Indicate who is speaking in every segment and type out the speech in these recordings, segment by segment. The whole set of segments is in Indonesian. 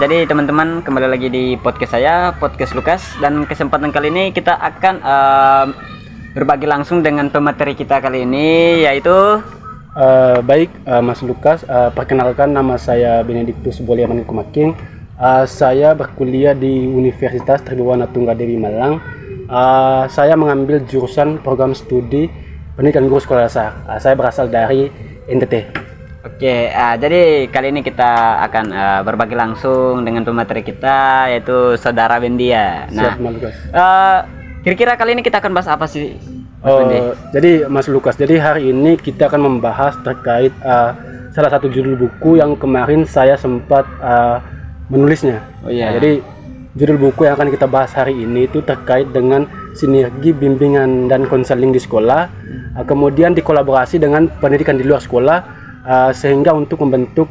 Speaker 1: Jadi teman-teman, kembali lagi di podcast saya, podcast Lukas. Dan kesempatan kali ini kita akan berbagi langsung dengan pemateri kita kali ini, yaitu
Speaker 2: Mas Lukas. Perkenalkan, nama saya Benediktus Boliaman Kumaking. Saya berkuliah di Universitas Tribhuwana Tunggadewi Malang. Saya mengambil jurusan program studi pendidikan guru sekolah dasar. Saya berasal dari NTT.
Speaker 1: Oke, jadi kali ini kita akan berbagi langsung dengan pemateri kita, yaitu Saudara Bendia. Nah, kira-kira kali ini kita akan bahas apa sih, Mas Bendi?
Speaker 2: Jadi Mas Lukas, jadi hari ini kita akan membahas terkait salah satu judul buku yang kemarin saya sempat menulisnya.
Speaker 1: Oh iya.
Speaker 2: Jadi judul buku yang akan kita bahas hari ini itu terkait dengan sinergi bimbingan dan konseling di sekolah, kemudian dikolaborasi dengan pendidikan di luar sekolah, sehingga untuk membentuk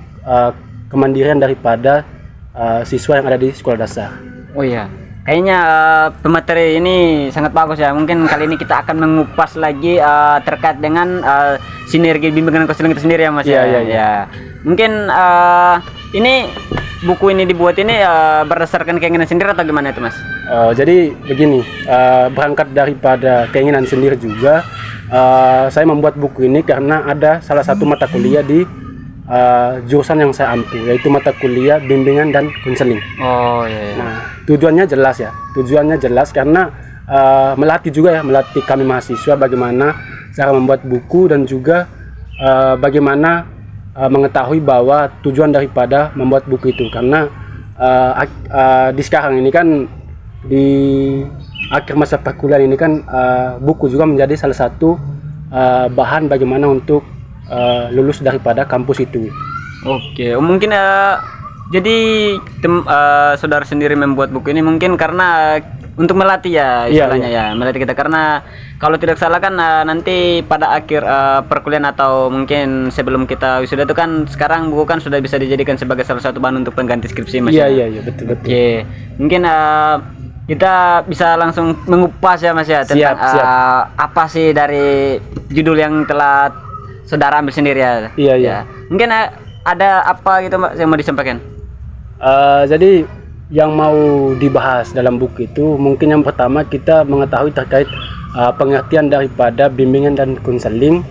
Speaker 2: kemandirian daripada siswa yang ada di sekolah dasar.
Speaker 1: Oh iya, kayaknya pemateri ini sangat bagus ya. Mungkin kali ini kita akan mengupas lagi terkait dengan sinergi bimbingan dan konseling itu sendiri ya, Mas.
Speaker 2: Iya.
Speaker 1: Mungkin ini buku ini dibuat ini berdasarkan keinginan sendiri atau gimana itu, Mas?
Speaker 2: Jadi begini, berangkat daripada keinginan sendiri juga, saya membuat buku ini karena ada salah satu mata kuliah di jurusan yang saya ambil, yaitu mata kuliah bimbingan dan konseling.
Speaker 1: Oh iya.
Speaker 2: Nah, tujuannya jelas karena melatih kami mahasiswa bagaimana cara membuat buku dan juga bagaimana mengetahui bahwa tujuan daripada membuat buku itu, karena di sekarang ini kan di akhir masa perkuliahan ini kan buku juga menjadi salah satu bahan bagaimana untuk lulus daripada kampus itu.
Speaker 1: Oke, mungkin jadi saudara sendiri membuat buku ini mungkin karena untuk melatih ya istilahnya. Iya. Ya, melatih kita, karena kalau tidak salah kan nanti pada akhir perkuliahan atau mungkin sebelum kita wisuda itu kan sekarang buku kan sudah bisa dijadikan sebagai salah satu bahan untuk pengganti skripsi, Mas.
Speaker 2: Iya, betul.
Speaker 1: Oke, mungkin kita bisa langsung mengupas ya, Mas ya, tentang
Speaker 2: siap.
Speaker 1: apa sih dari judul yang telah saudara ambil sendiri ya.
Speaker 2: Iya.
Speaker 1: Mungkin ada apa gitu, Mbak, yang mau disampaikan?
Speaker 2: Jadi yang mau dibahas dalam buku itu mungkin yang pertama kita mengetahui terkait pengertian daripada bimbingan dan konseling,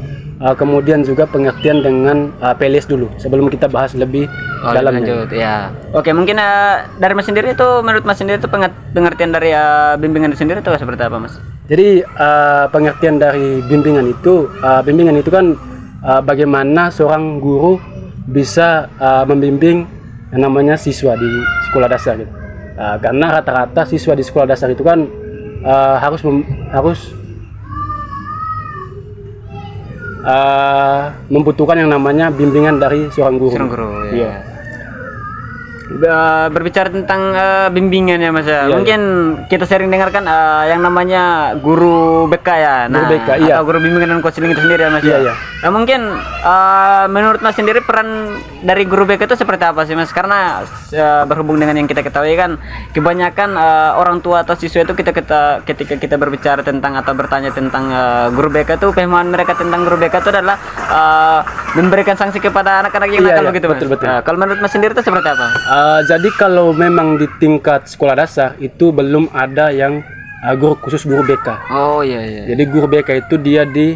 Speaker 2: kemudian juga pengertian dengan PLS dulu sebelum kita bahas lebih dalamnya.
Speaker 1: Lanjut, ya. Oke, mungkin dari Mas sendiri itu, menurut Mas sendiri itu pengertian dari bimbingan itu sendiri itu seperti apa, Mas?
Speaker 2: Jadi pengertian dari bimbingan itu kan bagaimana seorang guru bisa membimbing yang namanya siswa di sekolah dasar gitu. Karena rata-rata siswa di sekolah dasar itu kan harus membutuhkan yang namanya bimbingan dari seorang guru.
Speaker 1: Iya. Berbicara tentang bimbingan ya, Mas ya. Mungkin kita sering dengarkan yang namanya guru BK ya. Nah, atau guru bimbingan dan konseling itu sendiri ya, Mas.
Speaker 2: Iya.
Speaker 1: Nah, mungkin menurut Mas sendiri peran dari guru BK itu seperti apa sih, Mas? Karena berhubung dengan yang kita ketahui kan kebanyakan orang tua atau siswa itu ketika kita berbicara tentang atau bertanya tentang guru BK itu, pemahaman mereka tentang guru BK itu adalah memberikan sanksi kepada anak-anak yang nakal begitu, Mas.
Speaker 2: Betul.
Speaker 1: Kalau menurut Mas sendiri itu seperti apa?
Speaker 2: Jadi kalau memang di tingkat sekolah dasar itu belum ada yang guru khusus guru BK.
Speaker 1: Oh iya.
Speaker 2: Jadi guru BK itu dia di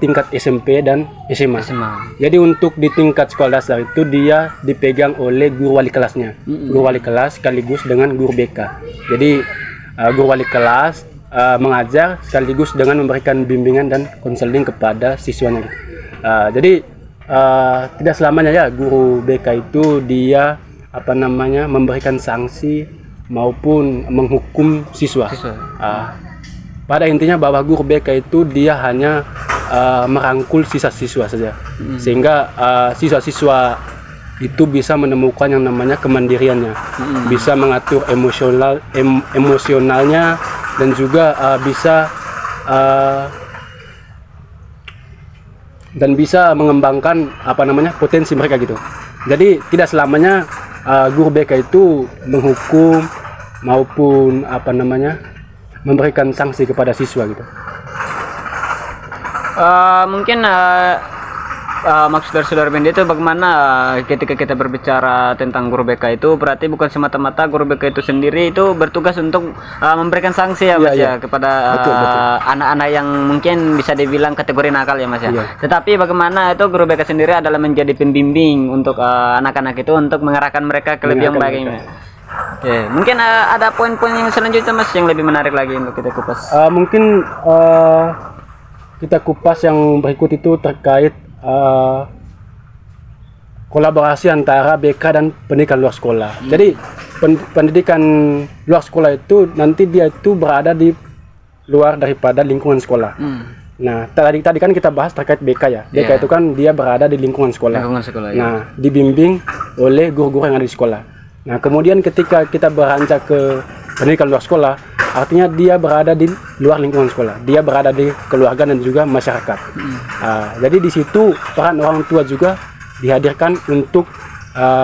Speaker 2: tingkat SMP dan SMA. Jadi untuk di tingkat sekolah dasar itu dia dipegang oleh guru wali kelasnya. Guru wali kelas sekaligus dengan guru BK. Jadi guru wali kelas mengajar sekaligus dengan memberikan bimbingan dan konseling kepada siswanya. Jadi tidak selamanya ya guru BK itu dia memberikan sanksi maupun menghukum siswa. Pada intinya bahwa guru BK itu dia hanya merangkul siswa saja, sehingga siswa-siswa itu bisa menemukan yang namanya kemandiriannya, bisa mengatur emosionalnya dan juga bisa mengembangkan potensi mereka gitu. Jadi tidak selamanya guru BK itu menghukum maupun memberikan sanksi kepada siswa gitu.
Speaker 1: Mungkin maksud dari saudara Bendi itu bagaimana ketika kita berbicara tentang guru BK itu berarti bukan semata-mata guru BK itu sendiri itu bertugas untuk memberikan sanksi ya Mas ya kepada anak-anak yang mungkin bisa dibilang kategori nakal ya Mas ya. Tetapi bagaimana itu guru BK sendiri adalah menjadi pembimbing untuk anak-anak itu untuk mengarahkan mereka ke lebih yang baik ini. Oke, mungkin ada poin-poin yang selanjutnya Mas yang lebih menarik lagi untuk kita kupas.
Speaker 2: Mungkin kita kupas yang berikut itu terkait kolaborasi antara BK dan pendidikan luar sekolah. Jadi pendidikan luar sekolah itu nanti dia itu berada di luar daripada lingkungan sekolah. Nah, tadi kan kita bahas terkait BK ya. BK itu kan dia berada di lingkungan sekolah. Nah, dibimbing oleh guru-guru yang ada di sekolah. Nah, kemudian ketika kita beranjak ke pendidikan luar sekolah, artinya dia berada di luar lingkungan sekolah, dia berada di keluarga dan juga masyarakat. Jadi di situ peran orang tua juga dihadirkan untuk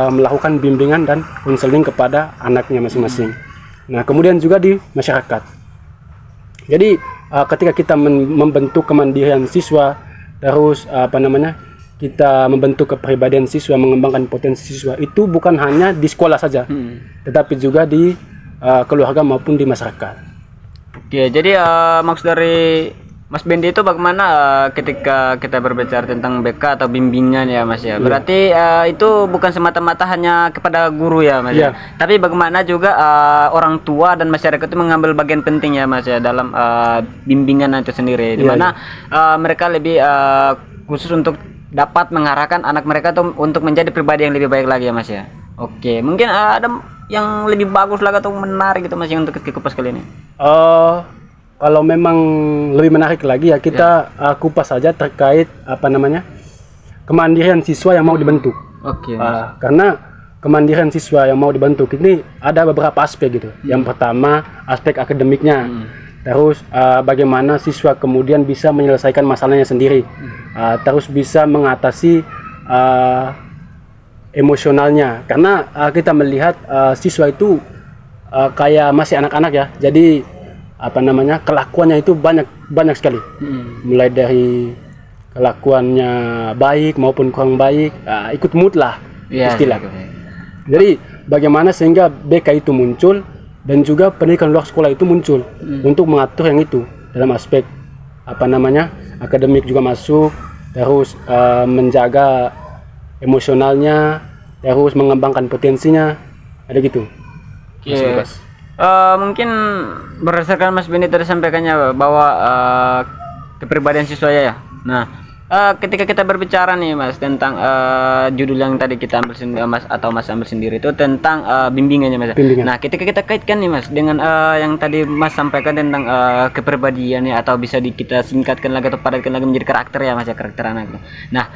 Speaker 2: melakukan bimbingan dan konseling kepada anaknya masing-masing. Nah, kemudian juga di masyarakat. Jadi ketika kita membentuk kemandirian siswa, terus kita membentuk kepribadian siswa, mengembangkan potensi siswa, itu bukan hanya di sekolah saja, tetapi juga di keluarga maupun di masyarakat.
Speaker 1: Oke, jadi maksud dari Mas Bendi itu bagaimana ketika kita berbicara tentang BK atau bimbingan ya Mas ya. Berarti itu bukan semata-mata hanya kepada guru ya Mas ya. Tapi bagaimana juga orang tua dan masyarakat itu mengambil bagian penting ya Mas ya dalam bimbingan itu sendiri. Di mana mereka lebih khusus untuk dapat mengarahkan anak mereka tuh untuk menjadi pribadi yang lebih baik lagi ya Mas ya. Oke, mungkin ada yang lebih bagus lagi atau menarik gitu Mas yang untuk kupas kali ini.
Speaker 2: Kalau memang lebih menarik lagi ya kita kupas saja terkait kemandirian siswa yang mau dibentuk. Karena kemandirian siswa yang mau dibentuk ini ada beberapa aspek gitu. Yang pertama aspek akademiknya. Terus bagaimana siswa kemudian bisa menyelesaikan masalahnya sendiri. Terus bisa mengatasi emosionalnya. Karena kita melihat siswa itu kayak masih anak-anak ya. Jadi kelakuannya itu banyak sekali. Mulai dari kelakuannya baik maupun kurang baik, ikut mood lah istilah. Jadi bagaimana sehingga BK itu muncul dan juga pendidikan luar sekolah itu muncul untuk mengatur yang itu dalam aspek akademik juga masuk, terus menjaga emosionalnya, terus mengembangkan potensinya, ada gitu.
Speaker 1: Mungkin berdasarkan Mas Bendi tadi sampaikannya bahwa kepribadian siswa ya. Nah, ketika kita berbicara nih Mas tentang judul yang tadi kita ambil Mas ambil sendiri itu tentang bimbingannya Mas. Nah, ketika kita kaitkan nih Mas dengan yang tadi Mas sampaikan tentang kepribadiannya atau bisa kita singkatkan lagi atau padatkan lagi menjadi karakter ya Mas ya, karakter anak. Nah,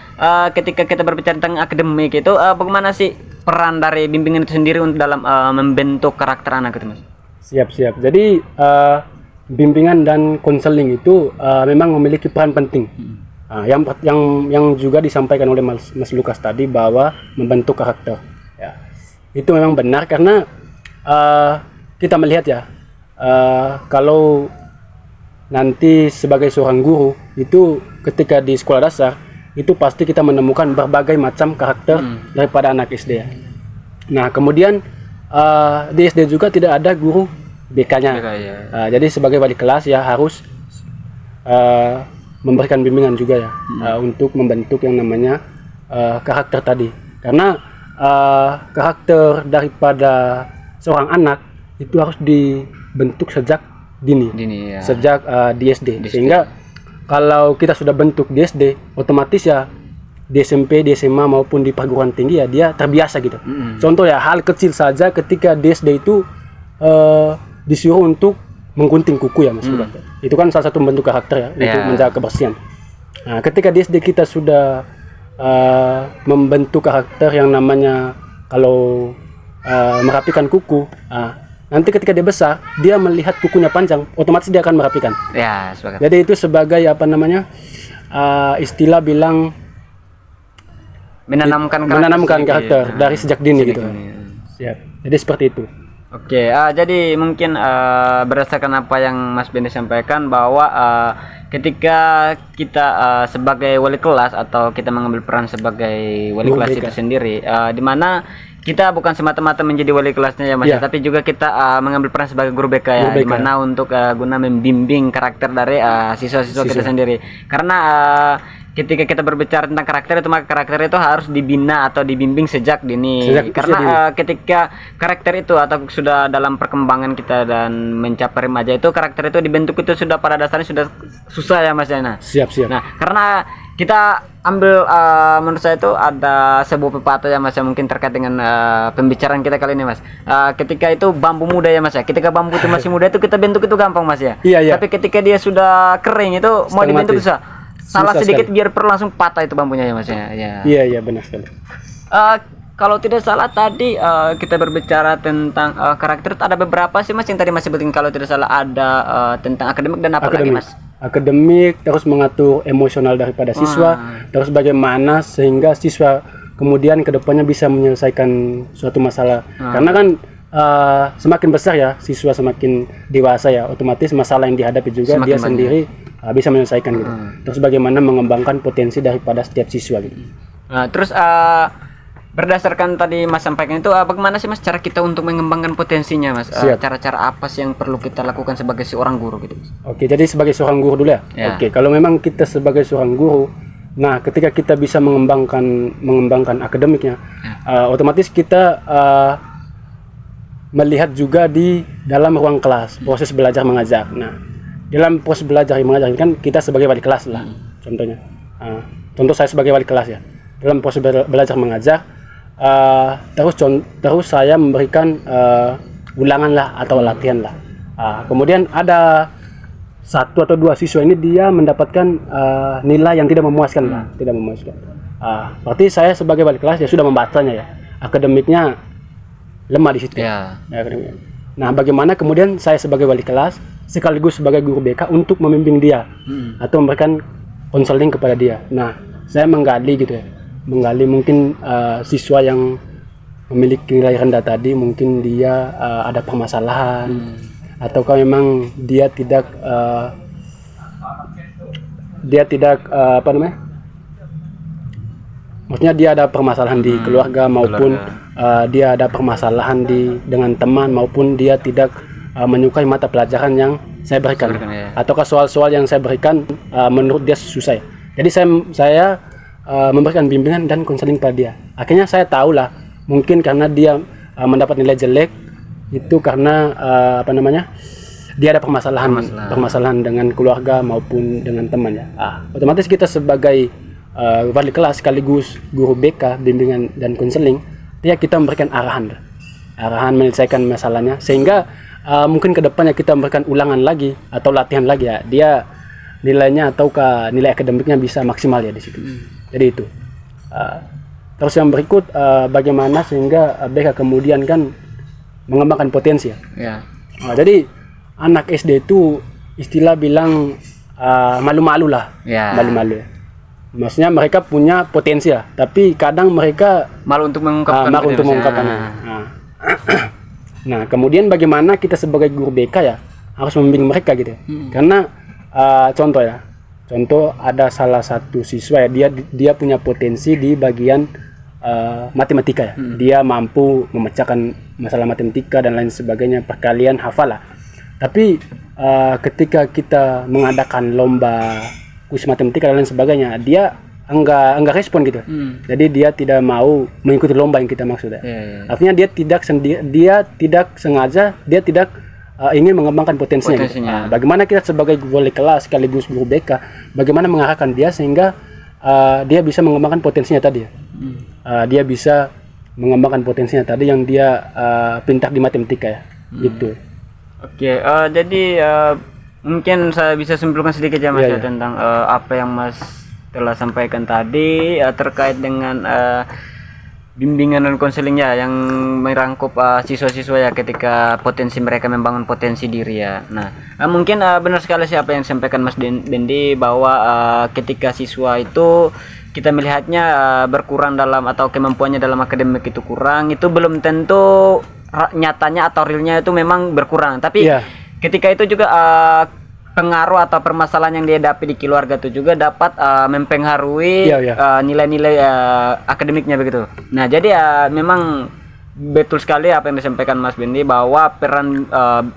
Speaker 1: ketika kita berbicara tentang akademik itu bagaimana sih peran dari bimbingan itu sendiri untuk dalam membentuk karakter anak itu Mas?
Speaker 2: Siap. Jadi bimbingan dan konseling itu memang memiliki peran penting. Yang juga disampaikan oleh Mas Lukas tadi bahwa membentuk karakter. Ya. Itu memang benar karena kita melihat ya kalau nanti sebagai seorang guru itu ketika di sekolah dasar itu pasti kita menemukan berbagai macam karakter daripada anak SD ya. Nah kemudian di SD juga tidak ada guru BK-nya. Jadi sebagai wali kelas ya harus memberikan bimbingan juga ya untuk membentuk yang namanya karakter tadi. Karena karakter daripada seorang anak itu harus dibentuk sejak dini sejak di SD. Sehingga kalau kita sudah bentuk di SD, otomatis ya di SMP, di SMA maupun di perguruan tinggi ya dia terbiasa gitu. Contoh ya hal kecil saja ketika di SD itu disuruh untuk menggunting kuku ya Mas. Itu kan salah satu bentuk karakter ya untuk menjaga kebersihan. Nah, ketika di SD kita sudah membentuk karakter yang namanya kalau merapikan kuku, nanti ketika dia besar dia melihat kukunya panjang, otomatis dia akan merapikan.
Speaker 1: Ya, sepakat.
Speaker 2: Jadi itu sebagai istilah bilang
Speaker 1: menanamkan karakter
Speaker 2: dari sejak dini gitu. Siap. Jadi seperti itu.
Speaker 1: Oke, jadi mungkin berdasarkan apa yang Mas Bendi sampaikan bahwa ketika kita sebagai wali kelas atau kita mengambil peran sebagai wali
Speaker 2: Guru
Speaker 1: kelas
Speaker 2: BK.
Speaker 1: itu sendiri, di mana kita bukan semata-mata menjadi wali kelasnya ya Mas,
Speaker 2: Ya.
Speaker 1: tapi juga kita mengambil peran sebagai guru BK ya,
Speaker 2: Guru
Speaker 1: di
Speaker 2: BK.
Speaker 1: mana untuk guna membimbing karakter dari siswa-siswa kita
Speaker 2: Siswa.
Speaker 1: sendiri. Karena ketika kita berbicara tentang karakter itu, maka karakter itu harus dibina atau dibimbing sejak dini.
Speaker 2: Sejak usia
Speaker 1: Karena
Speaker 2: dini.
Speaker 1: ketika karakter itu atau sudah dalam perkembangan kita dan mencapai remaja itu, karakter itu dibentuk itu sudah pada dasarnya sudah susah ya Mas Yana.
Speaker 2: Siap.
Speaker 1: Nah, karena kita ambil menurut saya itu ada sebuah pepatah ya Mas, yang mungkin terkait dengan pembicaraan kita kali ini Mas. Ketika itu bambu muda ya Mas ya. Ketika bambu itu masih muda itu kita bentuk itu gampang Mas ya.
Speaker 2: Iya.
Speaker 1: Tapi ketika dia sudah kering itu mau
Speaker 2: Setengah
Speaker 1: dibentuk
Speaker 2: mati.
Speaker 1: susah. Salah
Speaker 2: Susah
Speaker 1: sedikit
Speaker 2: sekali.
Speaker 1: biar perlu langsung patah itu bambunya ya Mas ya. Ya.
Speaker 2: Iya benar sekali.
Speaker 1: Kalau tidak salah tadi kita berbicara tentang karakter, ada beberapa sih Mas yang tadi Mas sebutin, kalau tidak salah ada tentang akademik dan apa lagi Mas?
Speaker 2: Akademik, terus mengatur emosional daripada siswa, terus bagaimana sehingga siswa kemudian kedepannya bisa menyelesaikan suatu masalah. Karena kan semakin besar ya siswa, semakin dewasa ya, otomatis masalah yang dihadapi juga
Speaker 1: Semakin
Speaker 2: dia
Speaker 1: banyak.
Speaker 2: sendiri bisa menyelesaikan gitu. Terus bagaimana mengembangkan potensi daripada setiap siswa gitu.
Speaker 1: Nah, terus berdasarkan tadi Mas sampaikan itu, bagaimana sih Mas cara kita untuk mengembangkan potensinya Mas?
Speaker 2: Siap.
Speaker 1: Cara-cara apa sih yang perlu kita lakukan sebagai seorang guru gitu?
Speaker 2: Oke, jadi sebagai seorang guru dulu ya.
Speaker 1: Ya.
Speaker 2: Oke, kalau memang kita sebagai seorang guru, nah ketika kita bisa mengembangkan akademiknya, otomatis kita melihat juga di dalam ruang kelas proses belajar mengajar. Nah, dalam proses belajar mengajar ini kan kita sebagai wali kelas lah, contohnya. Contoh saya sebagai wali kelas ya, dalam proses belajar mengajar, terus saya memberikan ulangan lah atau latihan lah. Kemudian ada satu atau dua siswa ini dia mendapatkan nilai yang tidak memuaskan lah, tidak memuaskan. Berarti saya sebagai wali kelas ya sudah membacanya ya, akademiknya lemah di situ.
Speaker 1: Ya.
Speaker 2: Ya, akademiknya. Nah, bagaimana kemudian saya sebagai wali kelas sekaligus sebagai guru BK untuk membimbing dia atau memberikan konseling kepada dia. Nah, saya menggali gitu ya, menggali mungkin siswa yang memiliki nilai rendah tadi, mungkin dia ada permasalahan, ataukah memang dia tidak apa namanya, maksudnya dia ada permasalahan di keluarga maupun dia ada permasalahan dengan teman, maupun dia tidak menyukai mata pelajaran yang saya berikan,
Speaker 1: Ya.
Speaker 2: ataukah soal-soal yang saya berikan menurut dia susah ya. Jadi saya memberikan bimbingan dan konseling pada dia. Akhirnya saya tahu lah, mungkin karena dia mendapat nilai jelek itu karena apa namanya, dia ada permasalahan dengan keluarga maupun dengan teman ya. Otomatis kita sebagai wali kelas sekaligus guru BK bimbingan dan konseling, ya kita memberikan arahan menyelesaikan masalahnya, sehingga mungkin kedepannya kita memberikan ulangan lagi atau latihan lagi ya, dia nilainya atau nilai akademiknya bisa maksimal ya di situ. Jadi itu. Terus yang berikut, bagaimana sehingga BK kemudian kan mengembangkan potensi ya.
Speaker 1: Ya.
Speaker 2: Jadi anak SD itu istilah bilang malu-malu lah,
Speaker 1: Ya.
Speaker 2: malu-malu ya. Maksudnya mereka punya potensi lah, tapi kadang mereka
Speaker 1: Malu untuk mengungkapkan.
Speaker 2: malu untuk mengungkapkannya. Nah, kemudian bagaimana kita sebagai guru BK ya harus membimbing mereka gitu ya. Karena contoh ada salah satu siswa ya, dia punya potensi di bagian matematika ya. Dia mampu memecahkan masalah matematika dan lain sebagainya, perkalian, hafal lah. Tapi ketika kita mengadakan lomba kuis matematika dan lain sebagainya, dia enggak respon gitu. Jadi dia tidak mau mengikuti lomba yang kita maksud ya. Artinya dia tidak sengaja, dia tidak ingin mengembangkan potensinya. Gitu. Bagaimana kita sebagai wali kelas sekaligus guru BK, bagaimana mengarahkan dia sehingga dia bisa mengembangkan potensinya tadi ya. Dia bisa mengembangkan potensinya tadi yang dia pintar di matematika ya. Gitu.
Speaker 1: Oke, jadi mungkin saya bisa simpulkan sedikit ya Mas ya, tentang apa yang Mas telah sampaikan tadi terkait dengan bimbingan dan konselingnya yang merangkup siswa-siswa ya ketika potensi mereka membangun potensi diri ya. Nah, mungkin benar sekali siapa yang disampaikan Mas Bendi bahwa ketika siswa itu kita melihatnya berkurang dalam atau kemampuannya dalam akademik itu kurang, itu belum tentu nyatanya atau realnya itu memang berkurang. Tapi
Speaker 2: Iya.
Speaker 1: ketika itu juga pengaruh atau permasalahan yang dihadapi di keluarga itu juga dapat mempengaruhi
Speaker 2: Iya, iya.
Speaker 1: nilai-nilai akademiknya begitu. Nah, jadi memang betul sekali apa yang disampaikan Mas Bendi bahwa peran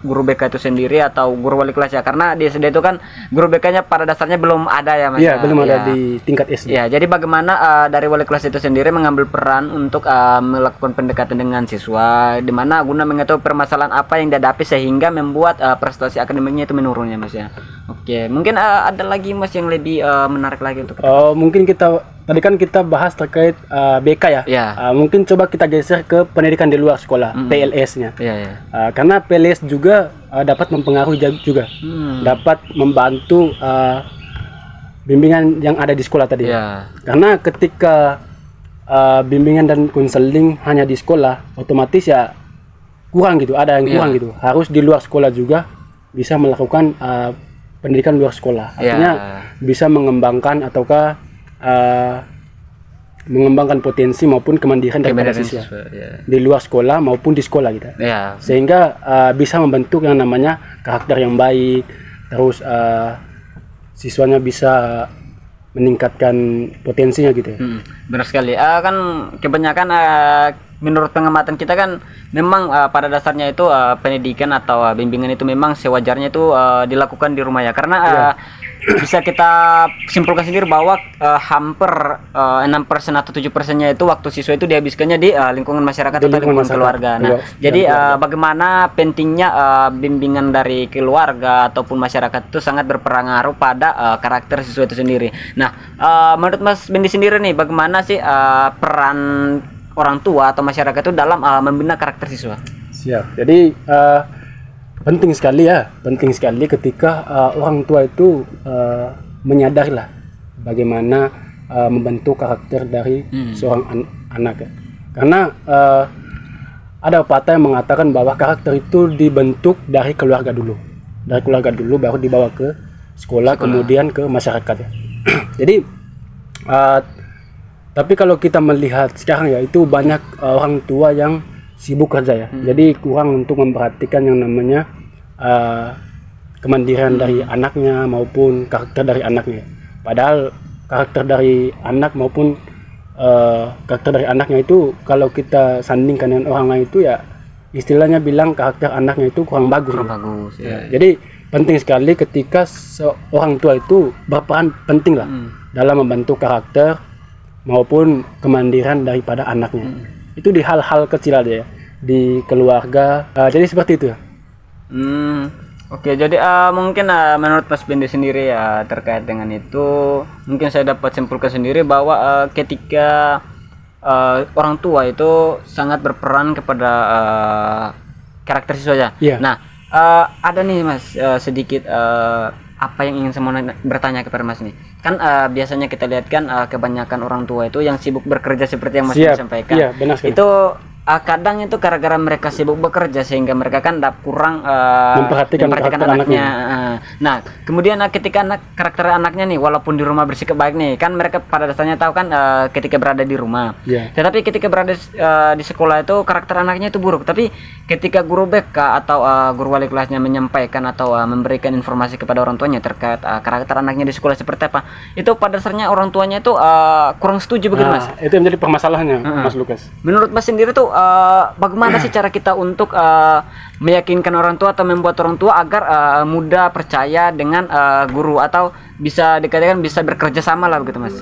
Speaker 1: guru BK itu sendiri atau guru wali kelas ya, karena di SD itu kan guru BK-nya pada dasarnya belum ada ya Mas.
Speaker 2: Iya,
Speaker 1: ya.
Speaker 2: belum ada
Speaker 1: Ya.
Speaker 2: di tingkat SD.
Speaker 1: Ya, jadi bagaimana dari wali kelas itu sendiri mengambil peran untuk melakukan pendekatan dengan siswa, di mana guna mengetahui permasalahan apa yang dihadapi sehingga membuat prestasi akademiknya itu menurun ya Mas ya. Oke, mungkin ada lagi Mas yang lebih menarik lagi untuk
Speaker 2: Mungkin tadi kan kita bahas terkait BK ya.
Speaker 1: Ya.
Speaker 2: Mungkin coba kita geser ke pendidikan di luar sekolah, PLS-nya.
Speaker 1: Iya, ya.
Speaker 2: Karena PLS juga dapat mempengaruhi juga, dapat membantu bimbingan yang ada di sekolah tadi.
Speaker 1: Iya.
Speaker 2: Karena ketika bimbingan dan konseling hanya di sekolah, otomatis ya kurang gitu, ada yang kurang gitu. Harus di luar sekolah juga bisa melakukan pendidikan luar sekolah. Artinya bisa mengembangkan ataukah mengembangkan potensi maupun kemandirian daripada siswa di luar sekolah maupun di sekolah gitu.
Speaker 1: Ya.
Speaker 2: Sehingga bisa membentuk yang namanya karakter yang baik, terus siswanya bisa meningkatkan potensinya gitu ya.
Speaker 1: Benar sekali. Kan kebanyakan menurut pengamatan kita kan memang pada dasarnya itu pendidikan atau bimbingan itu memang sewajarnya itu dilakukan di rumah ya, karena bisa kita simpulkan sendiri bahwa hampir 6% atau 7%-nya itu waktu siswa itu dihabiskannya di lingkungan masyarakat atau lingkungan keluarga. Nah, jadi bagaimana pentingnya bimbingan dari keluarga ataupun masyarakat itu sangat berpengaruh pada karakter siswa itu sendiri. Nah, menurut Mas Bendi sendiri nih, bagaimana sih peran orang tua atau masyarakat itu dalam membina karakter siswa?
Speaker 2: Siap. Jadi penting sekali ketika orang tua itu menyadari lah bagaimana membentuk karakter dari seorang anak ya. Karena ada pepatah yang mengatakan bahwa karakter itu dibentuk dari keluarga dulu, baru dibawa ke sekolah. Kemudian ke masyarakat ya. Jadi tapi kalau kita melihat sekarang ya, itu banyak orang tua yang sibuk kerja ya. Jadi kurang untuk memperhatikan yang namanya kemandirian dari anaknya maupun karakter dari anaknya. Padahal karakter dari anak maupun karakter dari anaknya itu kalau kita sandingkan dengan orang lain itu ya istilahnya bilang karakter anaknya itu kurang bagus. Ya. Jadi penting sekali ketika seorang tua itu berperan penting lah dalam membantu karakter maupun kemandirian daripada anaknya. Itu di hal-hal kecil aja ya, di keluarga. Jadi seperti itu ya.
Speaker 1: Oke, jadi mungkin menurut Mas Bendi sendiri ya terkait dengan itu, mungkin saya dapat simpulkan sendiri bahwa ketika orang tua itu sangat berperan kepada karakter siswanya.
Speaker 2: Iya.
Speaker 1: Nah, ada nih Mas sedikit apa yang ingin saya mau bertanya kepada Mas nih. Kan biasanya kita lihat kan kebanyakan orang tua itu yang sibuk bekerja seperti yang Mas sampaikan.
Speaker 2: Iya, benar sekali.
Speaker 1: Itu kadang itu gara-gara mereka sibuk bekerja sehingga mereka kan kurang
Speaker 2: memperhatikan
Speaker 1: anaknya. Nah, kemudian ketika karakter anaknya nih walaupun di rumah bersikap baik nih, kan mereka pada dasarnya tahu kan ketika berada di rumah.
Speaker 2: Yeah.
Speaker 1: Tetapi ketika berada di sekolah itu karakter anaknya itu buruk. Tapi ketika guru BK atau guru wali kelasnya menyampaikan atau memberikan informasi kepada orang tuanya terkait karakter anaknya di sekolah seperti apa, itu pada dasarnya orang tuanya itu kurang setuju begitu Mas.
Speaker 2: Itu yang menjadi permasalahannya Mas Lukas.
Speaker 1: Menurut Mas sendiri tuh bagaimana sih cara kita untuk meyakinkan orang tua atau membuat orang tua agar mudah percaya dengan guru atau bisa dikatakan bisa bekerja sama lah begitu Mas?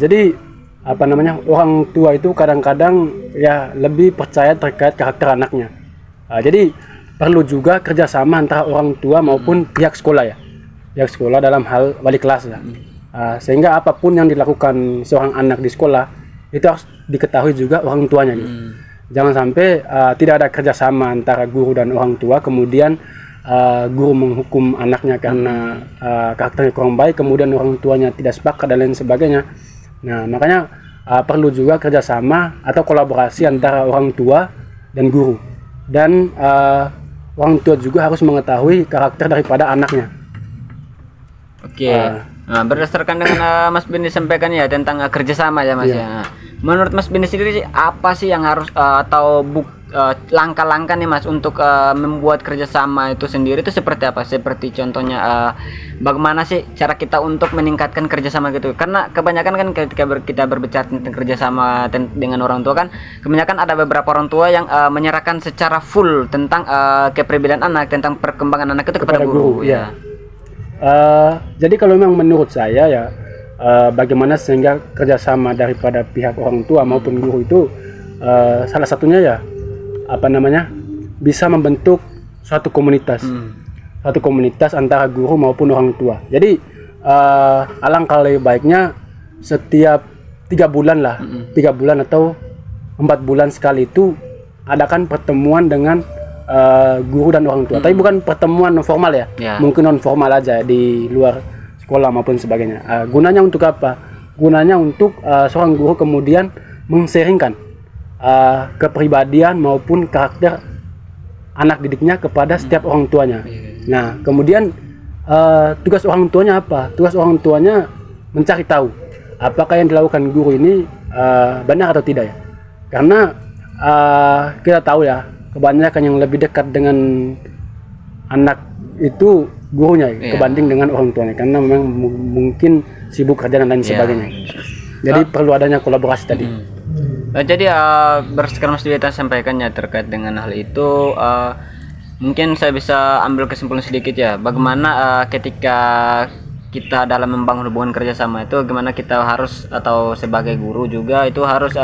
Speaker 2: Jadi apa namanya, orang tua itu kadang-kadang ya lebih percaya terkait karakter anaknya. Jadi perlu juga kerjasama antara orang tua maupun pihak sekolah ya, pihak sekolah dalam hal wali kelas ya. Sehingga apapun yang dilakukan seorang anak di sekolah itu harus diketahui juga orang tuanya gitu. Jangan sampai tidak ada kerjasama antara guru dan orang tua, kemudian guru menghukum anaknya karena karakternya kurang baik, kemudian orang tuanya tidak sepakat dan lain sebagainya. Nah, makanya perlu juga kerjasama atau kolaborasi antara orang tua dan guru, dan orang tua juga harus mengetahui karakter daripada anaknya.
Speaker 1: Oke. Nah, berdasarkan dengan Mas Bendi sampaikan ya tentang kerjasama ya Mas ya. Menurut Mas Bendi sendiri apa sih yang harus atau langkah-langkah nih Mas untuk membuat kerjasama itu sendiri itu seperti apa? Seperti contohnya bagaimana sih cara kita untuk meningkatkan kerjasama gitu? Karena kebanyakan kan ketika kita berbicara tentang kerjasama dengan orang tua kan, kebanyakan ada beberapa orang tua yang menyerahkan secara full tentang kepribadian anak, tentang perkembangan anak itu kepada guru. Ya.
Speaker 2: Jadi kalau memang menurut saya ya, bagaimana sehingga kerjasama daripada pihak orang tua maupun guru itu salah satunya ya bisa membentuk suatu komunitas, antara guru maupun orang tua. Jadi alangkah lebih baiknya setiap 3 bulan lah, 3 bulan atau 4 bulan sekali itu adakan pertemuan dengan guru dan orang tua. Tapi bukan pertemuan non formal ya, mungkin non formal aja di luar sekolah maupun sebagainya. Gunanya untuk apa? Gunanya untuk seorang guru kemudian meng-sharingkan kepribadian maupun karakter anak didiknya kepada setiap orang tuanya. Nah, kemudian tugas orang tuanya apa? Tugas orang tuanya mencari tahu apakah yang dilakukan guru ini benar atau tidak ya. Karena kita tahu ya, kebanyakan yang lebih dekat dengan anak itu gurunya kebanding dengan orang tuanya, karena memang mungkin sibuk kerja dan lain sebagainya. Jadi perlu adanya kolaborasi tadi.
Speaker 1: Jadi sekarang Mas Dwita sampaikannya terkait dengan hal itu, mungkin saya bisa ambil kesimpulan sedikit ya, bagaimana ketika kita dalam membangun hubungan kerjasama itu, gimana kita harus, atau sebagai guru juga itu harus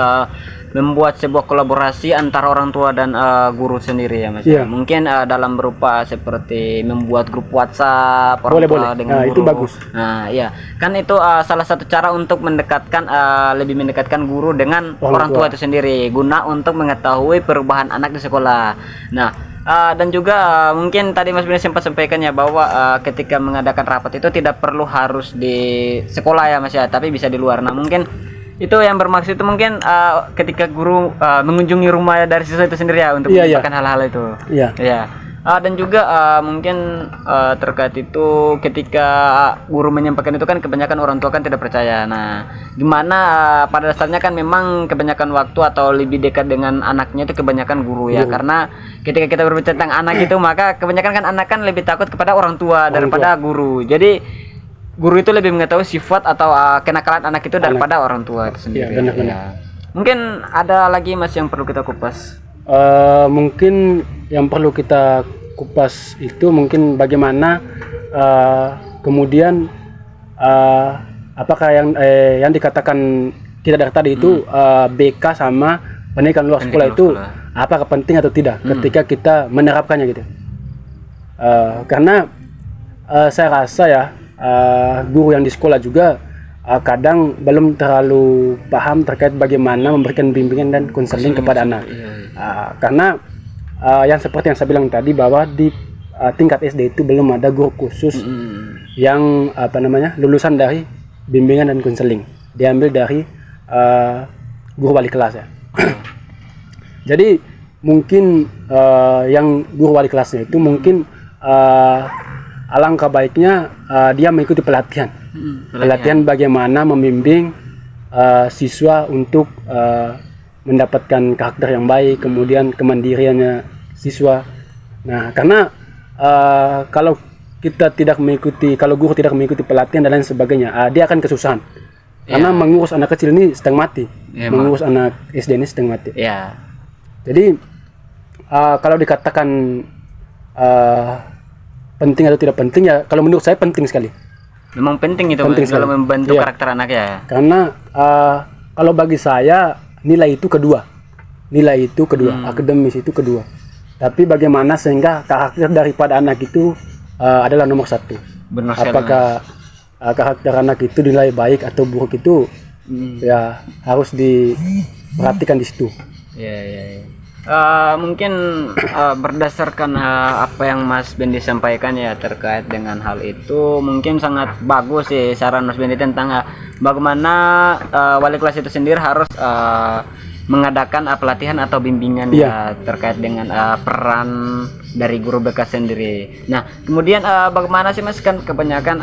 Speaker 1: membuat sebuah kolaborasi antara orang tua dan guru sendiri ya Mas. Mungkin dalam berupa seperti membuat grup WhatsApp orang tua dengan guru.
Speaker 2: Itu bagus.
Speaker 1: Nah iya, kan itu salah satu cara untuk mendekatkan, lebih mendekatkan guru dengan orang tua itu sendiri, guna untuk mengetahui perubahan anak di sekolah. Nah dan juga mungkin tadi Mas Bini sempat sampaikan ya bahwa ketika mengadakan rapat itu tidak perlu harus di sekolah ya Mas ya, tapi bisa di luar. Nah mungkin itu yang bermaksud itu mungkin ketika guru mengunjungi rumah dari siswa itu sendiri ya, untuk menyampaikan hal-hal itu. Dan juga mungkin terkait itu, ketika guru menyampaikan itu kan kebanyakan orang tua kan tidak percaya. Nah, gimana pada dasarnya kan memang kebanyakan waktu atau lebih dekat dengan anaknya itu kebanyakan guru ya. Karena ketika kita berbicara tentang anak itu, maka kebanyakan kan anak kan lebih takut kepada orang tua daripada guru. Jadi guru itu lebih mengetahui sifat atau kenakalan anak itu daripada orang tua itu sendiri.
Speaker 2: Benar-benar.
Speaker 1: Mungkin ada lagi Mas yang perlu kita kupas.
Speaker 2: Mungkin yang perlu kita kupas itu mungkin bagaimana kemudian apakah yang dikatakan kita dari tadi itu BK sama pendidikan luar sekolah itu apakah penting atau tidak ketika kita menerapkannya gitu. Karena saya rasa ya guru yang di sekolah juga kadang belum terlalu paham terkait bagaimana memberikan bimbingan dan konseling kepada anak. Karena yang seperti yang saya bilang tadi, bahwa di tingkat SD itu belum ada guru khusus yang lulusan dari bimbingan dan konseling, diambil dari guru wali kelas ya. Jadi mungkin yang guru wali kelasnya itu mungkin alangkah baiknya dia mengikuti pelatihan bagaimana membimbing siswa untuk mendapatkan karakter yang baik, kemudian kemandiriannya siswa. Nah, karena kalau guru tidak mengikuti pelatihan dan lain sebagainya, dia akan kesusahan. Karena mengurus anak kecil ini setengah mati, mengurus anak SD ini setengah mati. Jadi kalau dikatakan penting atau tidak penting ya, kalau menurut saya penting sekali. Memang penting itu dalam membantu karakter anak ya. Karena kalau bagi saya nilai itu kedua, akademis itu kedua. Tapi bagaimana sehingga karakter daripada anak itu adalah nomor satu. Apakah karakter anak itu nilai baik atau buruk itu ya harus diperhatikan di situ. Mungkin berdasarkan apa yang Mas Bendi sampaikan ya terkait dengan hal itu, mungkin sangat bagus sih saran Mas Bendi tentang bagaimana wali kelas itu sendiri harus mengadakan pelatihan atau bimbingan ya terkait dengan peran dari guru BK sendiri. Nah, kemudian bagaimana sih Mas, kan kebanyakan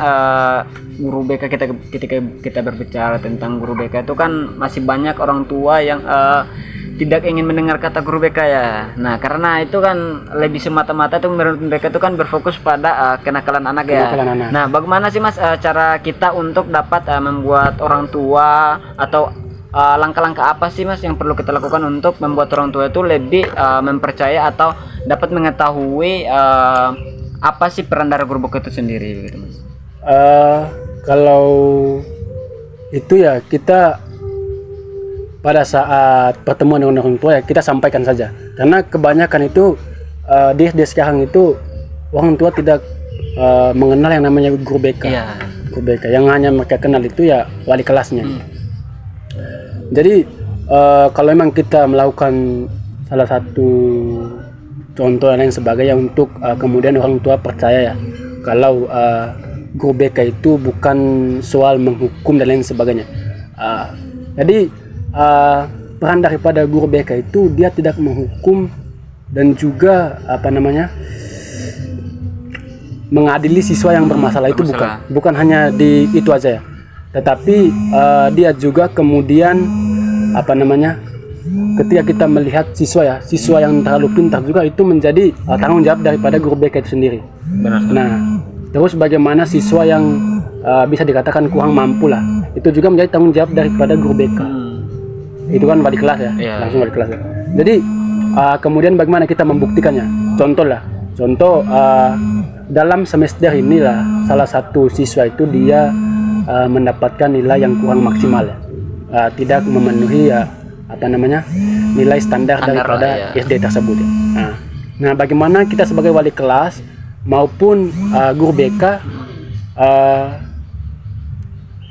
Speaker 2: guru BK ketika kita berbicara tentang guru BK itu kan masih banyak orang tua yang
Speaker 1: tidak ingin mendengar kata guru BK ya. Nah, karena itu kan lebih semata-mata tuh menurut mereka itu kan berfokus pada kenakalan anak ya.
Speaker 2: Kenakalan anak.
Speaker 1: Nah, bagaimana sih Mas cara kita untuk dapat membuat orang tua atau langkah-langkah apa sih Mas yang perlu kita lakukan untuk membuat orang tua itu lebih mempercaya atau dapat mengetahui apa sih peran dari guru BK itu sendiri gitu Mas?
Speaker 2: Kalau itu ya kita pada saat pertemuan dengan orang tua ya kita sampaikan saja, karena kebanyakan itu di SD sekarang itu orang tua tidak mengenal yang namanya guru BK.
Speaker 1: Iya.
Speaker 2: Guru BK yang hanya mereka kenal itu ya wali kelasnya. Jadi kalau memang kita melakukan salah satu contoh dan lain sebagainya untuk kemudian orang tua percaya ya kalau guru BK itu bukan soal menghukum dan lain sebagainya. Jadi peran daripada guru BK itu dia tidak menghukum dan juga mengadili siswa yang bermasalah itu bukan hanya di itu aja ya, tetapi dia juga kemudian ketika kita melihat siswa yang terlalu pintar juga itu menjadi tanggung jawab daripada guru BK itu sendiri.
Speaker 1: Benar.
Speaker 2: Nah, terus bagaimana siswa yang bisa dikatakan kurang mampu lah, itu juga menjadi tanggung jawab daripada guru BK. Itu kan wali kelas ya, langsung wali kelas ya. Jadi kemudian bagaimana kita membuktikannya? Contoh dalam semester inilah salah satu siswa itu dia mendapatkan nilai yang kurang maksimal ya, tidak memenuhi nilai standar daripada SD tersebut ya. Nah, bagaimana kita sebagai wali kelas maupun guru BK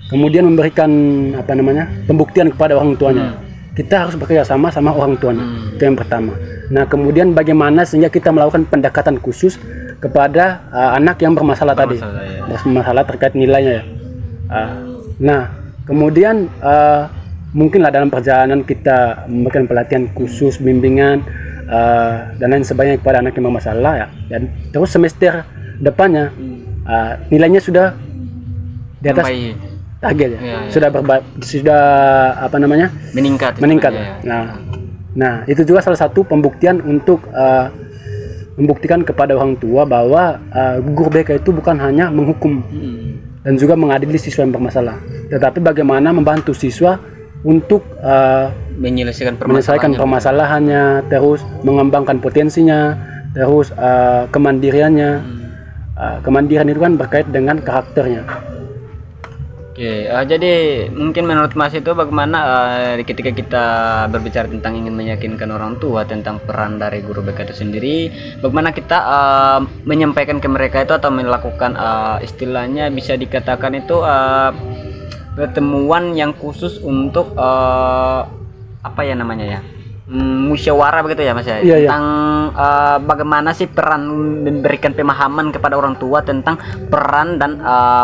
Speaker 2: kemudian memberikan pembuktian kepada orang tuanya. Kita harus bekerja sama orang tuanya. Itu yang pertama. Nah, kemudian bagaimana sehingga kita melakukan pendekatan khusus kepada anak yang bermasalah tadi, bermasalah terkait nilainya ya. Nah, kemudian mungkinlah dalam perjalanan kita memberikan pelatihan khusus, bimbingan dan lain sebagainya kepada anak yang bermasalah ya. Dan terus semester depannya nilainya sudah di atas target ya. Sudah meningkat ya. Nah, itu juga salah satu pembuktian untuk membuktikan kepada orang tua bahwa guru BK itu bukan hanya menghukum dan juga mengadili siswa yang bermasalah, tetapi bagaimana membantu siswa untuk
Speaker 1: menyelesaikan
Speaker 2: permasalahannya, terus mengembangkan potensinya, terus kemandiriannya. Kemandirian itu kan berkait dengan karakternya.
Speaker 1: Oke, jadi mungkin menurut Mas itu bagaimana ketika kita berbicara tentang ingin meyakinkan orang tua tentang peran dari guru BK itu sendiri, bagaimana kita menyampaikan ke mereka itu atau melakukan istilahnya bisa dikatakan itu pertemuan yang khusus untuk musyawarah begitu ya Mas ya, tentang bagaimana sih peran memberikan pemahaman kepada orang tua tentang peran dan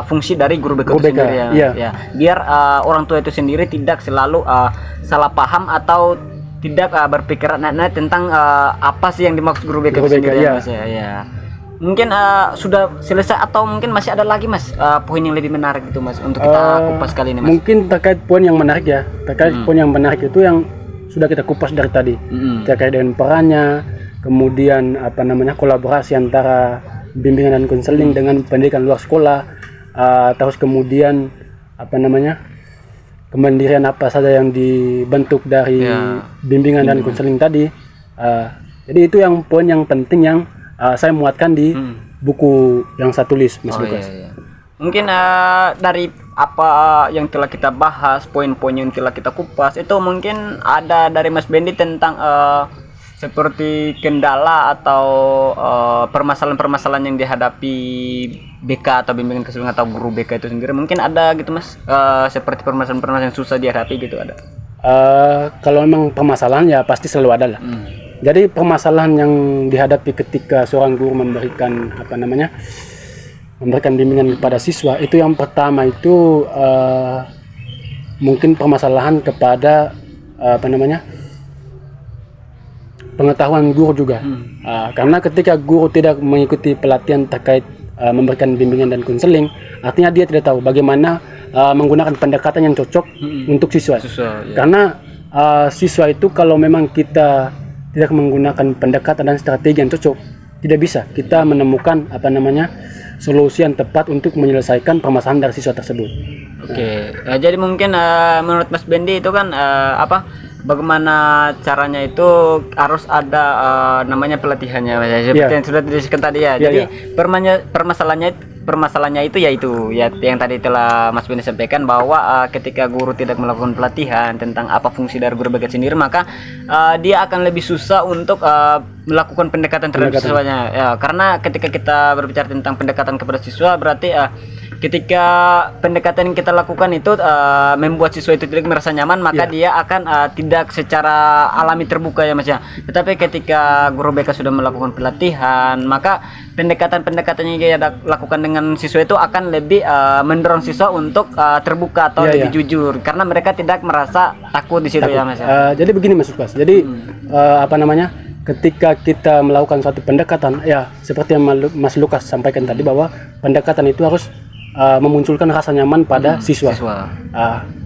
Speaker 1: fungsi dari guru BK itu sendiri ya. Biar orang tua itu sendiri tidak selalu salah paham atau tidak berpikiran tentang apa sih yang dimaksud guru BK itu sendiri ya Mas ya. Mungkin sudah selesai atau mungkin masih ada lagi Mas poin yang lebih menarik itu Mas untuk kita kupas kali ini Mas.
Speaker 2: Mungkin terkait poin yang menarik ya, poin yang menarik itu yang sudah kita kupas dari tadi, terkait dengan perannya, kemudian kolaborasi antara bimbingan dan konseling dengan pendidikan luar sekolah, terus kemudian kemandirian apa saja yang dibentuk dari bimbingan dan konseling tadi. Jadi itu yang poin yang penting yang saya muatkan di buku yang saya tulis Mas Lukas.
Speaker 1: Mungkin dari apa yang telah kita bahas, poin-poin yang telah kita kupas itu mungkin ada dari Mas Bendi tentang seperti kendala atau permasalahan-permasalahan yang dihadapi BK atau bimbingan keseluruhan atau guru BK itu sendiri, mungkin ada gitu Mas, seperti permasalahan-permasalahan yang susah dihadapi gitu ada?
Speaker 2: Kalau memang permasalahan ya pasti selalu ada lah. Jadi permasalahan yang dihadapi ketika seorang guru memberikan bimbingan kepada siswa itu yang pertama itu mungkin permasalahan kepada pengetahuan guru juga. Karena ketika guru tidak mengikuti pelatihan terkait memberikan bimbingan dan konseling, artinya dia tidak tahu bagaimana menggunakan pendekatan yang cocok untuk siswa. Karena siswa itu kalau memang kita tidak menggunakan pendekatan dan strategi yang cocok, tidak bisa kita menemukan solusi yang tepat untuk menyelesaikan permasalahan dari siswa tersebut.
Speaker 1: Oke, jadi mungkin menurut Mas Bendi itu kan bagaimana caranya itu harus ada namanya pelatihannya, Mas, ya, seperti yang sudah disebutkan tadi ya. Jadi permasalahannya itu yaitu ya yang tadi telah Mas Bendi sampaikan bahwa ketika guru tidak melakukan pelatihan tentang apa fungsi dari guru BK sendiri, maka dia akan lebih susah untuk melakukan pendekatan terhadap siswanya ya, karena ketika kita berbicara tentang pendekatan kepada siswa berarti ketika pendekatan yang kita lakukan itu membuat siswa itu tidak merasa nyaman, maka dia akan tidak secara alami terbuka ya Mas ya. Tetapi ketika guru BK sudah melakukan pelatihan, maka pendekatan-pendekatan yang dia lakukan dengan siswa itu akan lebih mendorong siswa untuk terbuka atau lebih jujur, karena mereka tidak merasa takut di situ ya Mas ya.
Speaker 2: Jadi begini Mas Lukas, jadi ketika kita melakukan suatu pendekatan, ya seperti yang Mas Lukas sampaikan tadi, bahwa pendekatan itu harus memunculkan rasa nyaman pada siswa.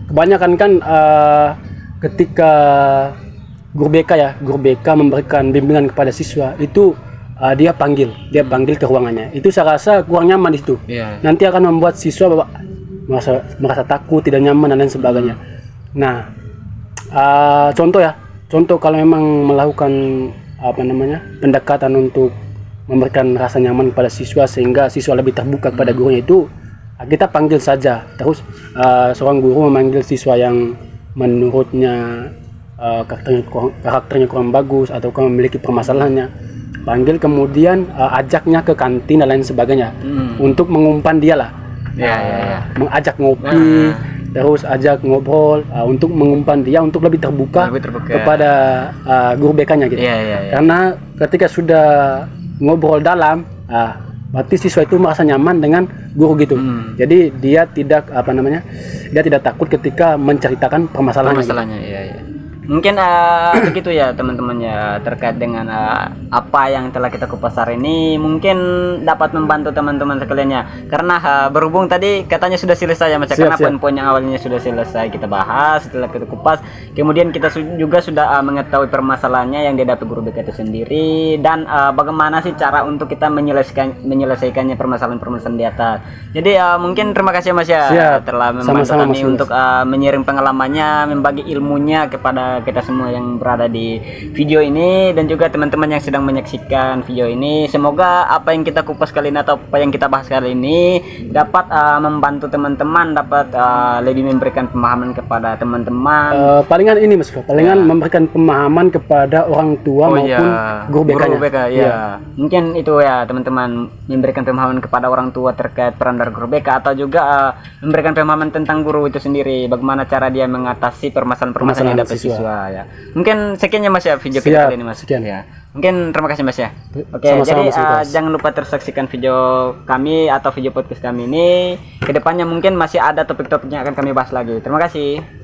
Speaker 2: Kebanyakan kan ketika guru BK memberikan bimbingan kepada siswa itu dia panggil ke ruangannya, itu saya rasa kurang nyaman di situ. Nanti akan membuat siswa merasa takut, tidak nyaman dan lain sebagainya. Nah, contoh kalau memang melakukan pendekatan untuk memberikan rasa nyaman kepada siswa sehingga siswa lebih terbuka kepada gurunya, itu kita panggil saja. Terus seorang guru memanggil siswa yang menurutnya karakternya kurang bagus atau memiliki permasalahannya, panggil kemudian ajaknya ke kantin dan lain sebagainya untuk mengumpan dia lah, mengajak ngopi, terus ajak ngobrol untuk mengumpan dia untuk lebih terbuka kepada guru BK-nya gitu. Karena ketika sudah ngobrol dalam, berarti siswa itu merasa nyaman dengan guru gitu. Jadi dia tidak dia tidak takut ketika menceritakan permasalahannya.
Speaker 1: Mungkin begitu ya teman-teman ya, terkait dengan apa yang telah kita kupas hari ini, mungkin dapat membantu teman-teman sekaliannya, karena berhubung tadi katanya sudah selesai ya Mas, karena poin-poin yang awalnya sudah selesai kita bahas, setelah kita kupas, kemudian kita juga sudah mengetahui permasalahannya yang dihadapi guru BK itu sendiri, dan bagaimana sih cara untuk kita menyelesaikannya permasalahan-permasalahan di atas. Jadi mungkin terima kasih Mas ya telah membantu kami untuk menyaring pengalamannya, membagi ilmunya kepada kita semua yang berada di video ini, dan juga teman-teman yang sedang menyaksikan video ini. Semoga apa yang kita kupas kali ini atau apa yang kita bahas kali ini dapat membantu teman-teman, dapat lebih memberikan pemahaman kepada teman-teman. Palingan ini Mas,
Speaker 2: memberikan pemahaman kepada orang tua maupun guru BK-nya.
Speaker 1: Mungkin itu ya teman-teman, memberikan pemahaman kepada orang tua terkait peran dari guru BK, atau juga memberikan pemahaman tentang guru itu sendiri, bagaimana cara dia mengatasi permasalahan yang dapat siswa ya. Mungkin sekian ya Mas ya video kita kali ini Mas. Ya. Mungkin terima kasih Mas ya. Oke, jadi jangan lupa tersaksikan video kami atau video podcast kami ini. Kedepannya mungkin masih ada topik-topik yang akan kami bahas lagi. Terima kasih.